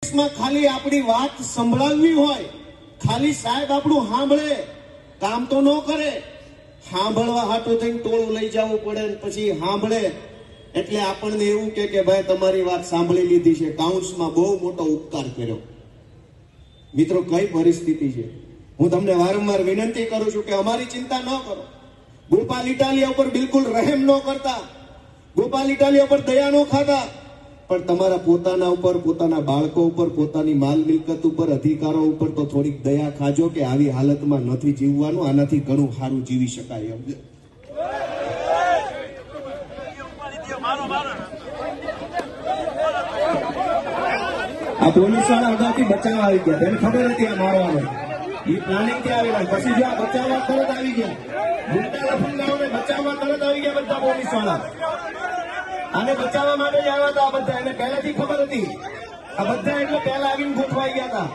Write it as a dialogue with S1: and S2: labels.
S1: પોલિટિક્સમાં ખાલી આપણી વાત સંભળાવવી હોય, ખાલી સાહેબ આપણું સાંભળે, કામ તો ન કરે, સાંભળવા હાટું થઈને ટોળું લઈ જવું પડે ને પછી સાંભળે એટલે આપણને એવું કે ભાઈ તમારી વાત સાંભળી લીધી છે, કાઉન્સમાં બહુ મોટો ઉપકાર કર્યો. મિત્રો કઈ પરિસ્થિતિ છે, હું તમને વારંવાર વિનંતી કરું છું કે અમારી ચિંતા ન કરો. ગોપાલ ઇટાલિયા ઉપર બિલકુલ રહેમ ન કરતા, ગોપાલ ઇટાલિયા ઉપર દયા ન ખાતા, પણ તમારા પોતાના ઉપર, પોતાના બાળકો ઉપર, પોતાની માલ મિલકત ઉપર, અધિકારો ઉપર તો થોડીક દયા ખાજો કે આવી હાલતમાં નથી જીવવાનું, આનાથી ઘણું સારું જીવી શકાય. આ પોલીસ વાળા અગાઉથી બચાવવા આવી ગયા, તેને ખબર હતી આ મારવાનો, એ પ્લાનિંગ થી આવેલા, પછી જો આ બચાવવા તરત આવી ગયા, ગુંડા લફંગાઓને બચાવવા તરત આવી ગયા બધા પોલીસ વાળા. આને બચાવવા માટે જ આવ્યા હતા આ બધા, એને પહેલાથી ખબર હતી. આ બધા એટલે પહેલા આવીને ગોઠવાઈ ગયા હતા.